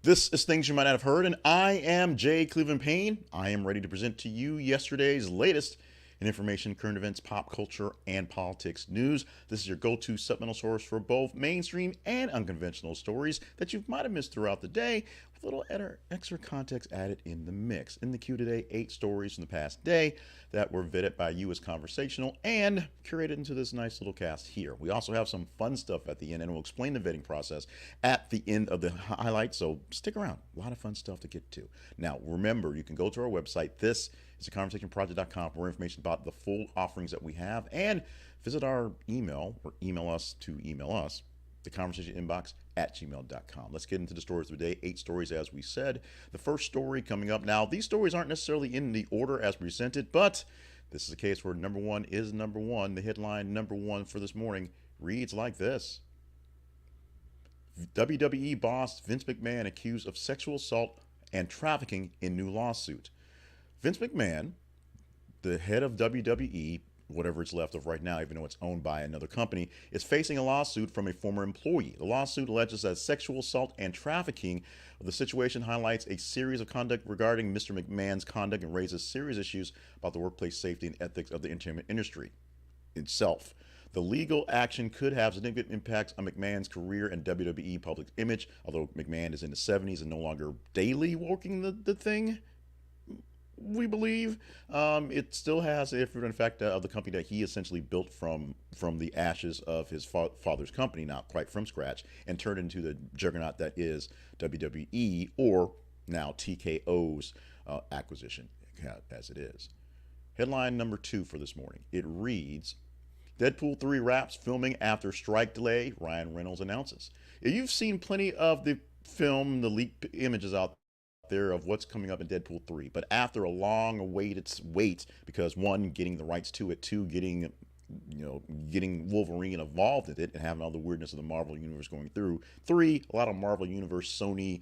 This is Things You Might Not Have Heard, and I am Jay Cleveland Payne. I am ready to present to you yesterday's latest in information, current events, pop culture, and politics news. This is your go-to supplemental source for both mainstream and unconventional stories that you might have missed throughout the day, with a little extra context added in the mix. In the queue today, 8 stories from the past day that were vetted by you as conversational and curated into this nice little cast here. We also have some fun stuff at the end, and we'll explain the vetting process at the end of the highlights, so stick around. A lot of fun stuff to get to. Now, remember, you can go to our website. This is theconversationproject.com for more information about the full offerings that we have, and visit our email or email us, the conversation inbox at gmail.com. Let's get into the stories of the day. 8 stories, as we said. The first story coming up now, these stories aren't necessarily in the order as presented, but this is a case where number one is number one. The headline number one for this morning reads like this: WWE boss Vince McMahon accused of sexual assault and trafficking in new lawsuit. Vince McMahon, the head of WWE, whatever it's left of right now, even though it's owned by another company, is facing a lawsuit from a former employee. The lawsuit alleges that sexual assault and trafficking. The situation highlights a series of conduct regarding Mr. McMahon's conduct and raises serious issues about the workplace safety and ethics of the entertainment industry itself. The legal action could have significant impacts on McMahon's career and WWE public image, although McMahon is in the 70s and no longer daily working the thing, we believe. It still has the effect of the company that he essentially built from the ashes of his father's company, not quite from scratch, and turned into the juggernaut that is WWE, or now TKO's acquisition, as it is. Headline number 2 for this morning. It reads: Deadpool 3 wraps filming after strike delay, Ryan Reynolds announces. You've seen plenty of the film, the leaked images out there of what's coming up in Deadpool 3, but after a long awaited wait, because one, getting the rights to it, two, getting Wolverine involved in it and having all the weirdness of the Marvel universe going through, three, a lot of Marvel universe, Sony,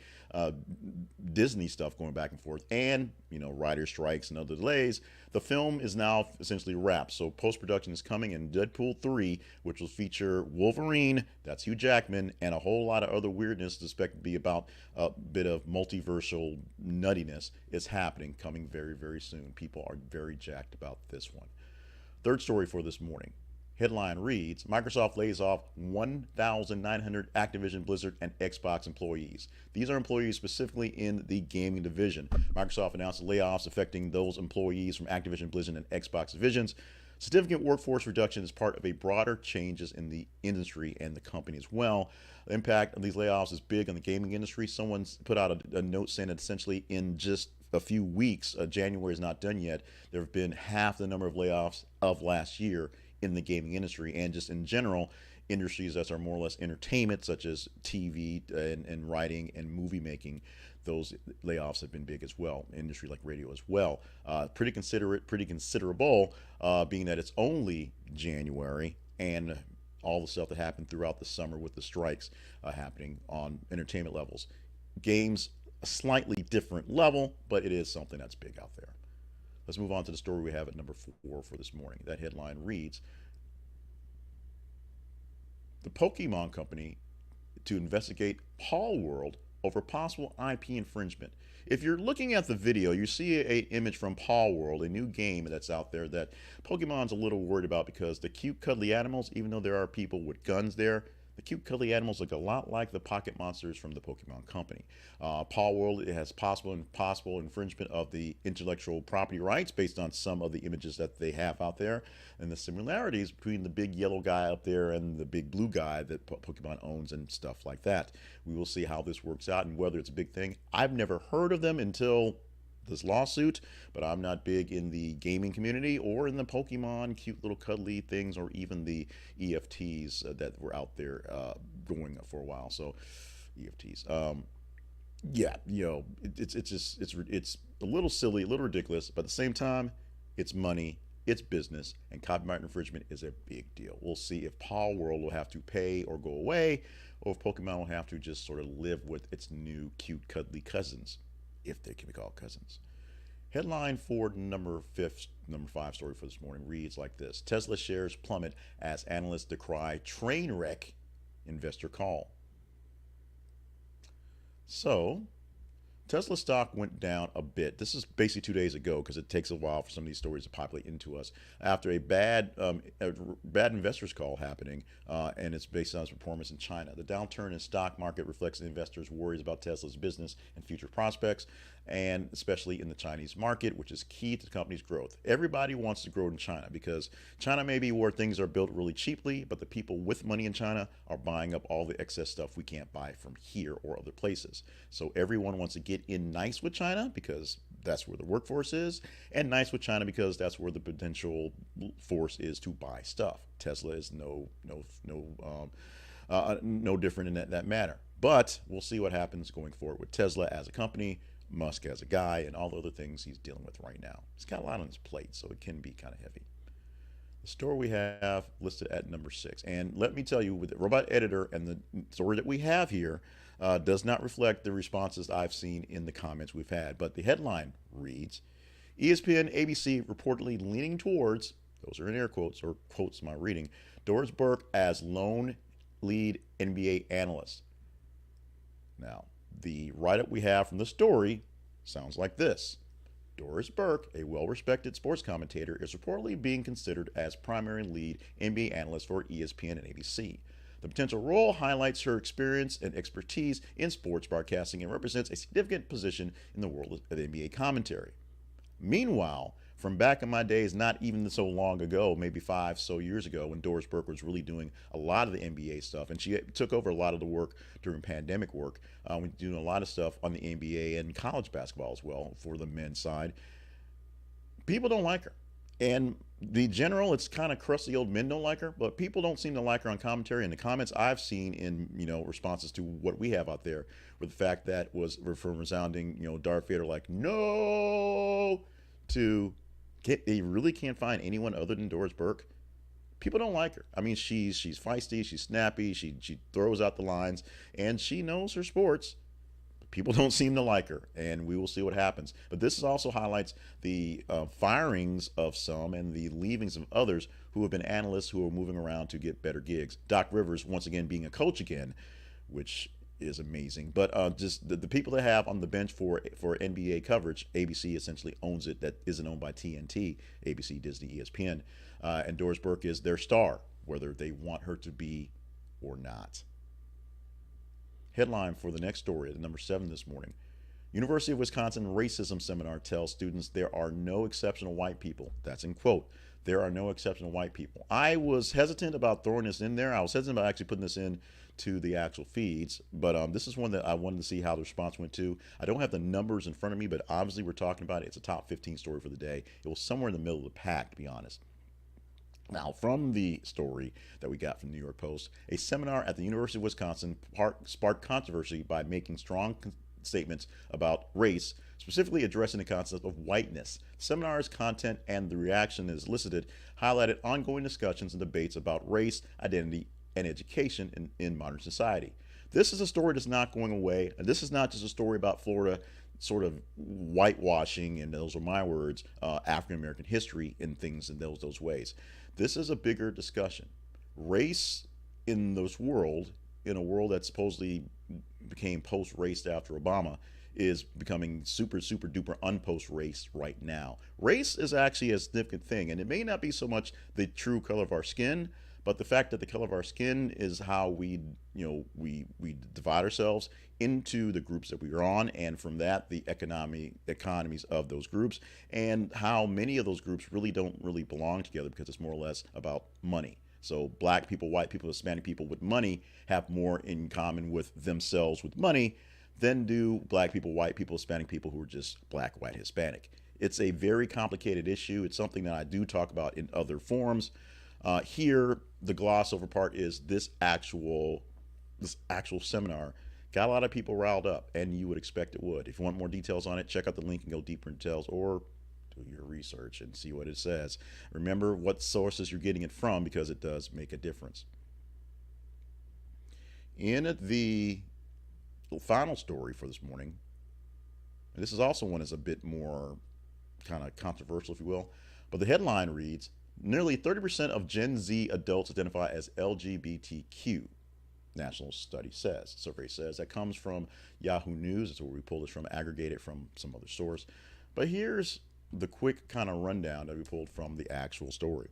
Disney stuff going back and forth, and writer strikes and other delays, the film is now essentially wrapped. So post-production is coming, and Deadpool 3, which will feature Wolverine, that's Hugh Jackman, and a whole lot of other weirdness suspected to be about a bit of multiversal nuttiness, is happening, coming very, very soon. People are very jacked about this one. Third story for this morning. Headline reads: Microsoft lays off 1,900 Activision Blizzard and Xbox employees. These are employees specifically in the gaming division. Microsoft announced layoffs affecting those employees from Activision Blizzard and Xbox divisions. Significant workforce reduction is part of a broader changes in the industry and the company as well. The impact of these layoffs is big on the gaming industry. Someone's put out a note saying that essentially in just a few weeks, January is not done yet, there have been half the number of layoffs of last year in the gaming industry, and just in general industries that are more or less entertainment, such as TV and writing and movie making. Those layoffs have been big as well. Industry like radio as well. Pretty considerable, being that it's only January, and all the stuff that happened throughout the summer with the strikes happening on entertainment levels. Games, a slightly different level, but it is something that's big out there. Let's move on to the story we have at number 4 for this morning. That headline reads: The Pokémon Company to investigate Palworld over possible IP infringement. If you're looking at the video, you see an image from Palworld, a new game that's out there that Pokemon's a little worried about, because the cute cuddly animals, even though there are people with guns there, the cute cuddly animals look a lot like the pocket monsters from the Pokemon Company. Palworld, it has possible infringement of the intellectual property rights based on some of the images that they have out there, and the similarities between the big yellow guy up there and the big blue guy that Pokemon owns and stuff like that. We will see how this works out and whether it's a big thing. I've never heard of them until this lawsuit, but I'm not big in the gaming community or in the Pokemon cute little cuddly things, or even the EFTs that were out there going for a while. So EFTs, yeah, it's a little silly, a little ridiculous, but at the same time, it's money, it's business, and copyright infringement is a big deal. We'll see if Palworld will have to pay or go away, or if Pokemon will have to just sort of live with its new cute cuddly cousins, if they can be called cousins. Headline for number 5 story for this morning reads like this: Tesla shares plummet as analysts decry train wreck investor call. So Tesla stock went down a bit. This is basically 2 days ago because it takes a while for some of these stories to populate into us. After a bad investors call happening, and it's based on its performance in China. The downturn in stock market reflects the investors' worries about Tesla's business and future prospects, and especially in the Chinese market, which is key to the company's growth. Everybody wants to grow in China because China may be where things are built really cheaply, but the people with money in China are buying up all the excess stuff we can't buy from here or other places. So everyone wants to get in nice with China because that's where the workforce is, and nice with China because that's where the potential force is to buy stuff. Tesla is no different in that matter. But we'll see what happens going forward with Tesla as a company, Musk as a guy, and all the other things he's dealing with right now. He's got a lot on his plate, so it can be kind of heavy. The story we have listed at number 6. And let me tell you, with the Robot Editor and the story that we have here does not reflect the responses I've seen in the comments we've had. But the headline reads, ESPN ABC reportedly leaning towards, those are in air quotes or quotes in my reading, Doris Burke as lone lead NBA analyst. Now, the write-up we have from the story sounds like this. Doris Burke, a well-respected sports commentator, is reportedly being considered as primary lead NBA analyst for ESPN and ABC. The potential role highlights her experience and expertise in sports broadcasting and represents a significant position in the world of NBA commentary. Meanwhile, from back in my days, not even so long ago, maybe 5 so years ago, when Doris Burke was really doing a lot of the NBA stuff, and she took over a lot of the work during pandemic work, doing a lot of stuff on the NBA and college basketball as well for the men's side. People don't like her. And the general, it's kind of crusty old men don't like her, but people don't seem to like her on commentary. And the comments I've seen in, responses to what we have out there were the fact that was from resounding, Darth Vader like, no, to they really can't find anyone other than Doris Burke. People don't like her. I mean, she's feisty, she's snappy, she throws out the lines, and she knows her sports. People don't seem to like her, and we will see what happens. But this also highlights the firings of some and the leavings of others who have been analysts who are moving around to get better gigs. Doc Rivers, once again, being a coach again, which is amazing. But just the people they have on the bench for NBA coverage, ABC essentially owns it. That isn't owned by TNT, ABC, Disney, ESPN. And Doris Burke is their star, whether they want her to be or not. Headline for the next story at number 7 this morning. University of Wisconsin racism seminar tells students there are no exceptional white people. That's in quote. There are no exceptional white people. I was hesitant about throwing this in there. I was hesitant about actually putting this in to the actual feeds, but this is one that I wanted to see how the response went to. I don't have the numbers in front of me, but obviously we're talking about it. It's a top 15 story for the day. It was somewhere in the middle of the pack, to be honest. Now, from the story that we got from the New York Post, a seminar at the University of Wisconsin sparked controversy by making strong statements about race, specifically addressing the concept of whiteness. The seminar's content and the reaction is elicited highlighted ongoing discussions and debates about race, identity, and education in modern society. This is a story that's not going away, and this is not just a story about Florida sort of whitewashing, and those are my words, African American history and things in those ways. This is a bigger discussion. Race in this world, in a world that supposedly became post-race after Obama, is becoming super duper unpost-race right now. Race is actually a significant thing, and it may not be so much the true color of our skin, but the fact that the color of our skin is how we divide ourselves into the groups that we are on, and from that the economies of those groups, and how many of those groups don't really belong together because it's more or less about money. So black people, white people, Hispanic people with money have more in common with themselves with money than do black people, white people, Hispanic people who are just black, white, Hispanic. It's a very complicated issue. It's something that I do talk about in other forums. Here, the gloss over part is this actual seminar got a lot of people riled up, and you would expect it would. If you want more details on it, check out the link and go deeper in details, or do your research and see what it says. Remember what sources you're getting it from, because it does make a difference. In the final story for this morning, and this is also one that's a bit more kind of controversial, if you will, but the headline reads, nearly 30% of Gen Z adults identify as LGBTQ. national survey says. That comes from Yahoo News. That's where we pulled this from, aggregated from some other source. But here's the quick kind of rundown that we pulled from the actual story.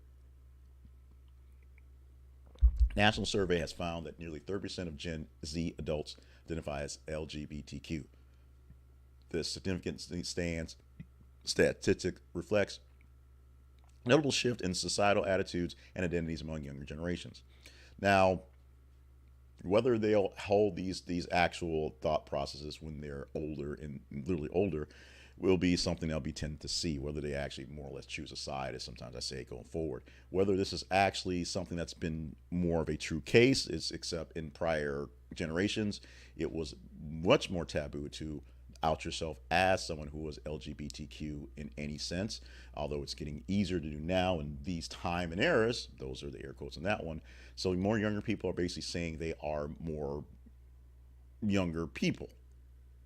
National survey has found that nearly 30% of Gen Z adults identify as LGBTQ. This significant statistic reflects notable shift in societal attitudes and identities among younger generations. Now, whether they'll hold these actual thought processes when they're older and literally older will be something they'll be tending to see, whether they actually more or less choose a side, as sometimes I say, going forward. Whether this is actually something that's been more of a true case, is except in prior generations, it was much more taboo to out yourself as someone who was LGBTQ in any sense, although it's getting easier to do now in these time and eras. Those are the air quotes on that one. So more younger people are basically saying they are more younger people.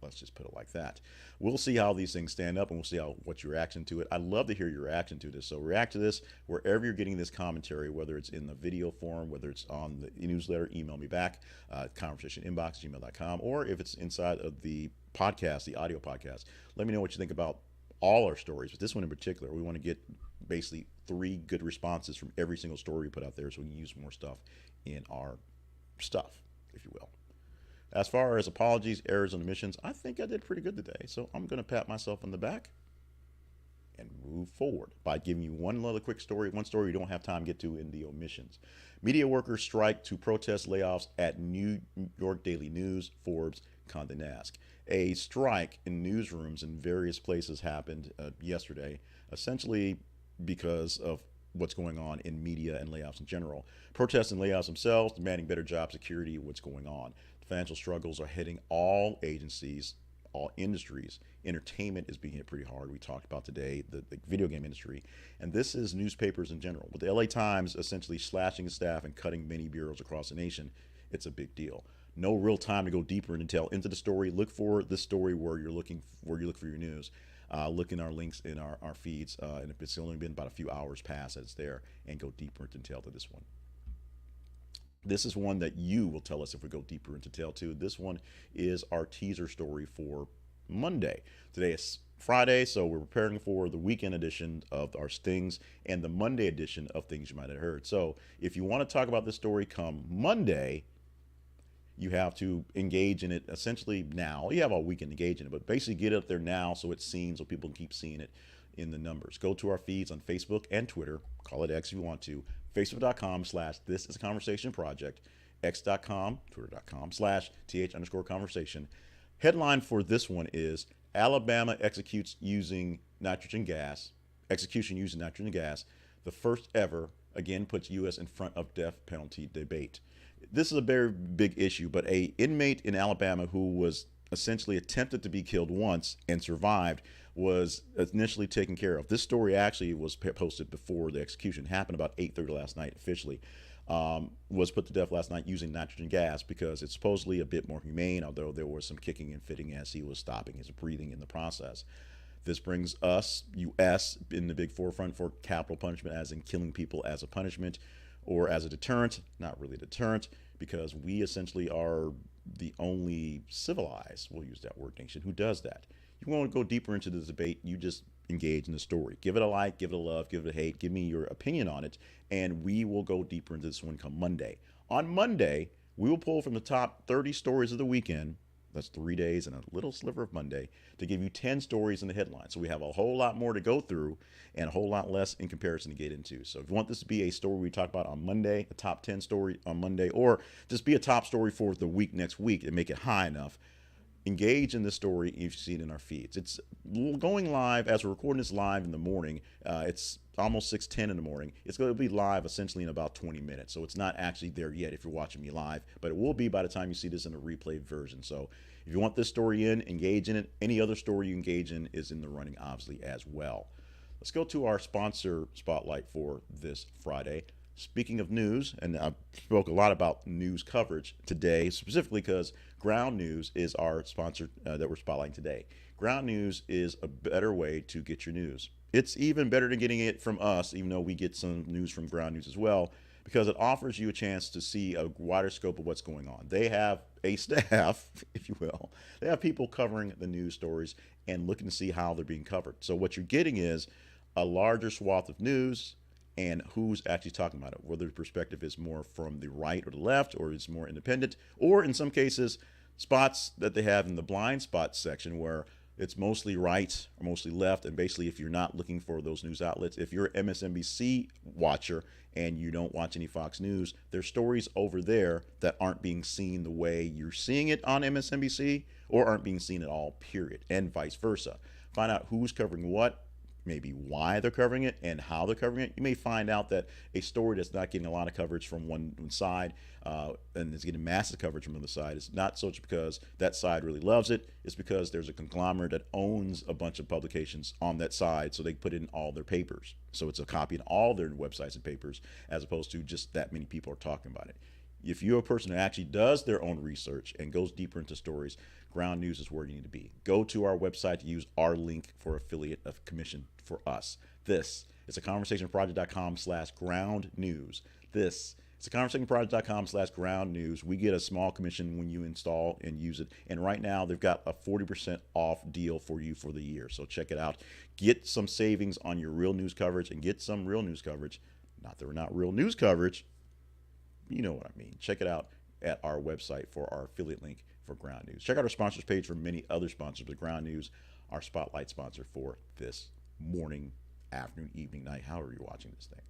Let's just put it like that. We'll see how these things stand up, and we'll see what's your reaction to it. I'd love to hear your reaction to this. So react to this wherever you're getting this commentary, whether it's in the video form, whether it's on the newsletter, email me back, conversationinbox@gmail.com, or if it's inside of the podcast, the audio podcast. Let me know what you think about all our stories, but this one in particular. We want to get basically 3 good responses from every single story we put out there so we can use more stuff in our stuff, if you will. As far as apologies, errors, and omissions, I think I did pretty good today. So I'm going to pat myself on the back and move forward by giving you one other quick story, one story you don't have time to get to in the omissions. Media workers strike to protest layoffs at New York Daily News, Forbes, Condé Nast. A strike in newsrooms in various places happened yesterday, essentially because of what's going on in media and layoffs in general. Protests and layoffs themselves, demanding better job security, what's going on. Financial struggles are hitting all agencies, all industries. Entertainment is being hit pretty hard. We talked about today the video game industry, and this is newspapers in general. With the LA Times essentially slashing staff and cutting many bureaus across the nation, it's a big deal. No real time to go deeper and tell into the story. Look for this story where you look for your news. Look in our links in our feeds, and if it's only been about a few hours past, it's there, and go deeper into detail to this one. This is one that you will tell us if we go deeper into detail too. This one is our teaser story for Monday. Today is Friday, so we're preparing for the weekend edition of our Stings and the Monday edition of Things You Might Have Heard. So if you want to talk about this story come Monday, you have to engage in it essentially now. You have all weekend to engage in it, but basically get it up there now so it's seen, so people can keep seeing it in the numbers. Go to our feeds on Facebook and Twitter. Call it X if you want to. Facebook.com/ThisIsConversationProject. X.com, Twitter.com/TH_conversation. Headline for this one is Alabama execution using nitrogen gas. The first ever, again, puts U.S. in front of death penalty debate. This is a very big issue, but a inmate in Alabama who was essentially attempted to be killed once and survived was initially taken care of. This story actually was posted before the execution happened, about 8:30 last night officially. Was put to death last night using nitrogen gas because it's supposedly a bit more humane, although there was some kicking and fitting as he was stopping his breathing in the process. This brings us, U.S., in the big forefront for capital punishment, as in killing people as a punishment or as a deterrent. Not really a deterrent, because we essentially are the only civilized, we'll use that word, nation who does that. You want to go deeper into the debate, you just engage in the story. Give it a like, give it a love, give it a hate, give me your opinion on it, and we will go deeper into this one come Monday. On Monday, we will pull from the top 30 stories of the weekend. That's 3 days and a little sliver of Monday to give you 10 stories in the headline. So we have a whole lot more to go through and a whole lot less in comparison to get into. So if you want this to be a story we talk about on Monday, a top 10 story on Monday, or just be a top story for the week next week and make it high enough, engage in this story if you see it in our feeds. It's going live as we're recording this live in the morning. It's almost 6:10 in the morning. It's going to be live essentially in about 20 minutes. So it's not actually there yet if you're watching me live, but it will be by the time you see this in a replay version. So if you want this story in, engage in it. Any other story you engage in is in the running, obviously, as well. Let's go to our sponsor spotlight for this Friday. Speaking of news, and I spoke a lot about news coverage today, specifically because Ground News is our sponsor that we're spotlighting today. Ground News is a better way to get your news. It's even better than getting it from us, even though we get some news from Ground News as well. because it offers you a chance to see a wider scope of what's going on. They have a staff, if you will. They have people covering the news stories and looking to see how they're being covered. So what you're getting is a larger swath of news and who's actually talking about it, whether the perspective is more from the right or the left, or it's more independent, or in some cases, spots that they have in the blind spots section where it's mostly right or mostly left. And basically, if you're not looking for those news outlets, if you're an MSNBC watcher and you don't watch any Fox News, there's stories over there that aren't being seen the way you're seeing it on MSNBC, or aren't being seen at all, period, and vice versa. Find out who's covering what, maybe why they're covering it and how they're covering it. You may find out that a story that's not getting a lot of coverage from one side and is getting massive coverage from the other side is not so much because that side really loves it. It's because there's a conglomerate that owns a bunch of publications on that side, so they put in all their papers. So it's a copy in all their websites and papers, as opposed to just that many people are talking about it. If you're a person who actually does their own research and goes deeper into stories, Ground News is where you need to be. Go to our website to use our link for affiliate of commission for us. This is a conversationproject.com/ground news. This is a conversationproject.com/ground news. We get a small commission when you install and use it. And right now they've got a 40% off deal for you for the year. So check it out. Get some savings on your real news coverage and get some real news coverage. Not that we're not real news coverage. You know what I mean. Check it out at our website for our affiliate link for Ground News. Check out our sponsors page for many other sponsors, but Ground News, our spotlight sponsor for this morning, afternoon, evening, night, however you're watching this thing.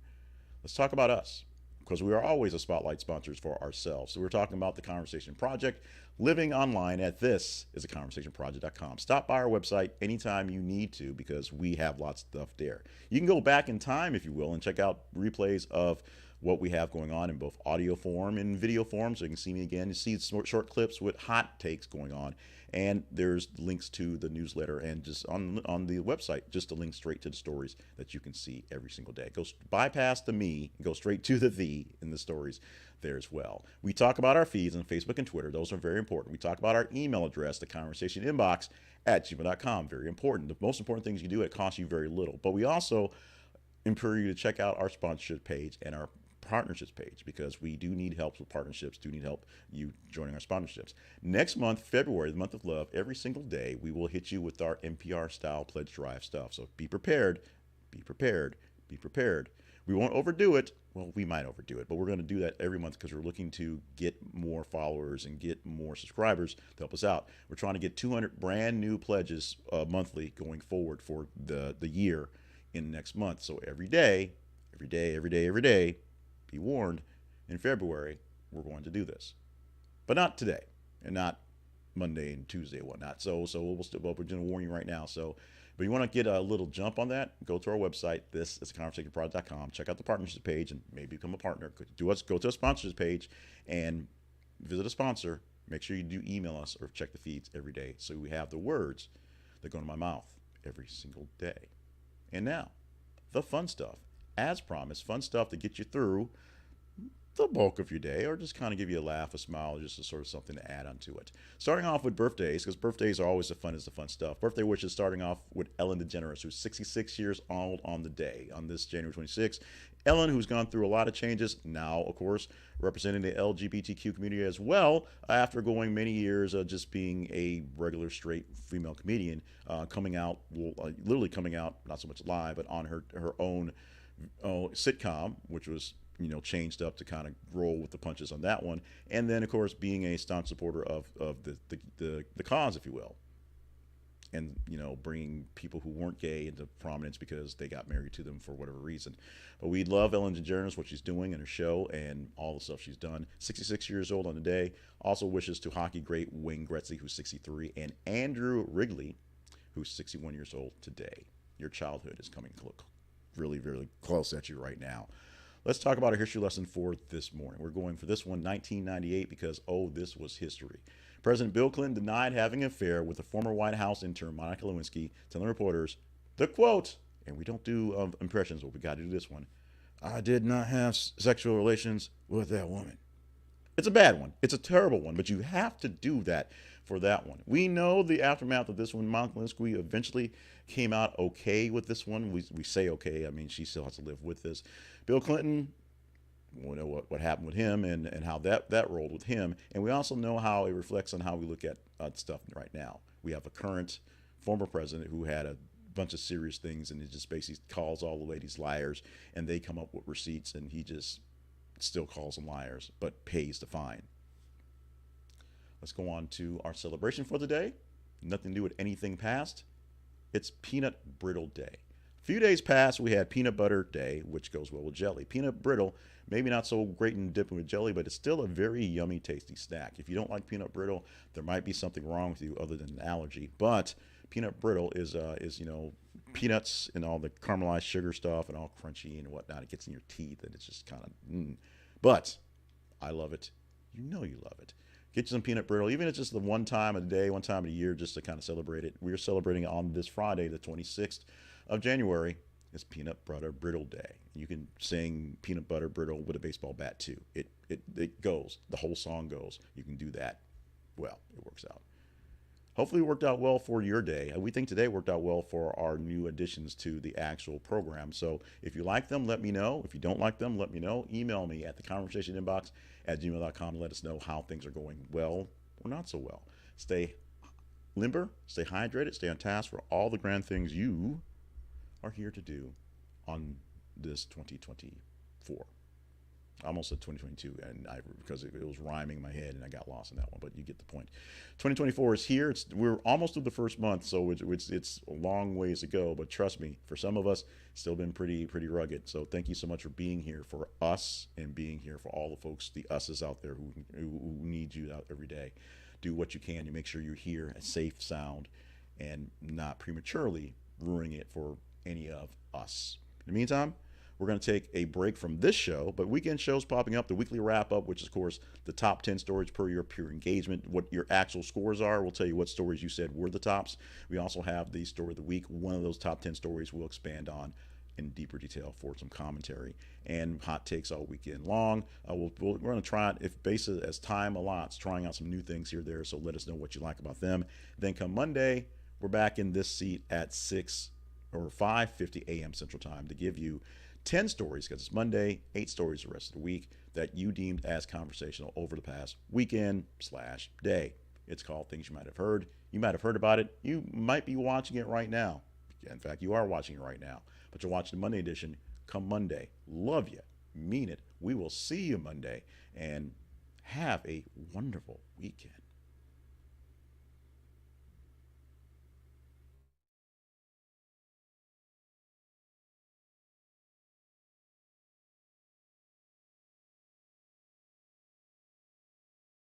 Let's talk about us, because we are always a spotlight sponsors for ourselves. So we're talking about the Conversation Project, living online at this is a conversationproject.com. Stop by our website anytime you need to, because we have lots of stuff there. You can go back in time, if you will, and check out replays of what we have going on in both audio form and video form, so you can see me again. You see short clips with hot takes going on, and there's links to the newsletter, and just on the website, just a link straight to the stories that you can see every single day. Go bypass the me and go straight to the in the stories there as well. We talk about our feeds on Facebook and Twitter. Those are very important. We talk about our email address, the conversation inbox at gmail.com. Very important. The most important things you do, it costs you very little. But we also implore you to check out our sponsorship page and our partnerships page, because we do need help with partnerships, do need help you joining our sponsorships. Next month, February, the month of love, every single day, we will hit you with our NPR style pledge drive stuff. So be prepared, be prepared, be prepared. We won't overdo it. Well, we might overdo it, but we're going to do that every month because we're looking to get more followers and get more subscribers to help us out. We're trying to get 200 brand new pledges monthly going forward for the year in next month. So every day, be warned, in February, we're going to do this. But not today, and not Monday and Tuesday and whatnot. So we'll still, but we're going to warn you right now. So, but you want to get a little jump on that, go to our website. This is conversationproject.com. Check out the partnership page and maybe become a partner. Go to a sponsors page and visit a sponsor. Make sure you do email us or check the feeds every day, so we have the words that go into my mouth every single day. And now, the fun stuff. As promised, fun stuff to get you through the bulk of your day, or just kind of give you a laugh, a smile, just a sort of something to add onto it. Starting off with birthdays, because birthdays are always the fun stuff. Birthday wishes starting off with Ellen DeGeneres, who's 66 years old on the day, on this January 26th. Ellen, who's gone through a lot of changes, now, of course, representing the LGBTQ community as well, after going many years of just being a regular straight female comedian, coming out, literally coming out, not so much live, but on her own sitcom, which was changed up to kind of roll with the punches on that one, and then of course being a staunch supporter of the cause, if you will, and bringing people who weren't gay into prominence because they got married to them for whatever reason. But we love Ellen DeGeneres, what she's doing in her show and all the stuff she's done. 66 years old on the day. Also wishes to hockey great Wayne Gretzky, who's 63, and Andrew Wrigley, who's 61 years old today. Your childhood is coming really, really close at you right now. Let's talk about our history lesson for this morning. We're going for this one, 1998, because, this was history. President Bill Clinton denied having an affair with the former White House intern, Monica Lewinsky, telling reporters, the quote, and we don't do impressions, but we got to do this one, "I did not have sexual relations with that woman." It's a bad one. It's a terrible one, but you have to do that for that one. We know the aftermath of this one. Monica Lewinsky eventually came out okay with this one. We say okay. I mean, she still has to live with this. Bill Clinton, We know what happened with him and how that rolled with him. And we also know how it reflects on how we look at stuff right now. We have a current former president who had a bunch of serious things, and he just basically calls all the ladies liars, and they come up with receipts, and he just still calls them liars, but pays the fine. Let's go on to our celebration for the day. Nothing to do with anything past. It's Peanut Brittle Day. A few days past, we had Peanut Butter Day, which goes well with jelly. Peanut brittle, maybe not so great in dipping with jelly, but it's still a very yummy, tasty snack. If you don't like peanut brittle, there might be something wrong with you other than an allergy. But peanut brittle is peanuts and all the caramelized sugar stuff and all crunchy and whatnot. It gets in your teeth and it's just kind of. But I love it. You know you love it. Get you some peanut brittle, even if it's just the one time of the day, one time of the year, just to kind of celebrate it. We're celebrating it on this Friday, the 26th of January. It's Peanut Butter Brittle Day. You can sing Peanut Butter Brittle with a baseball bat too. It goes. The whole song goes. You can do that. Well, it works out. Hopefully it worked out well for your day. We think today worked out well for our new additions to the actual program. So if you like them, let me know. If you don't like them, let me know. Email me at theconversationinbox@gmail.com and let us know how things are going well or not so well. Stay limber, stay hydrated, stay on task for all the grand things you are here to do on this 2024. I almost said 2022, and because it was rhyming in my head, and I got lost in that one. But you get the point. 2024 is here. We're almost through the first month, so it's a long ways to go. But trust me, for some of us, it's still been pretty rugged. So thank you so much for being here for us and being here for all the folks, the us's out there who need you out every day. Do what you can to make sure you're here, safe, sound, and not prematurely ruining it for any of us. In the meantime, we're going to take a break from this show, but weekend shows popping up, the weekly wrap-up, which is, of course, the top 10 stories per your pure engagement. What your actual scores are, we'll tell you what stories you said were the tops. We also have the story of the week. One of those top 10 stories we'll expand on in deeper detail for some commentary and hot takes all weekend long. We're going to try it, if basically as time allots, trying out some new things here there, so let us know what you like about them. Then come Monday, we're back in this seat at 6 or 5:50 a.m. Central Time to give you 10 stories, because it's Monday, 8 stories the rest of the week that you deemed as conversational over the past weekend/day. It's called Things You Might Have Heard. You might have heard about it. You might be watching it right now. In fact, you are watching it right now, but you're watching the Monday edition come Monday. Love you. Mean it. We will see you Monday, and have a wonderful weekend.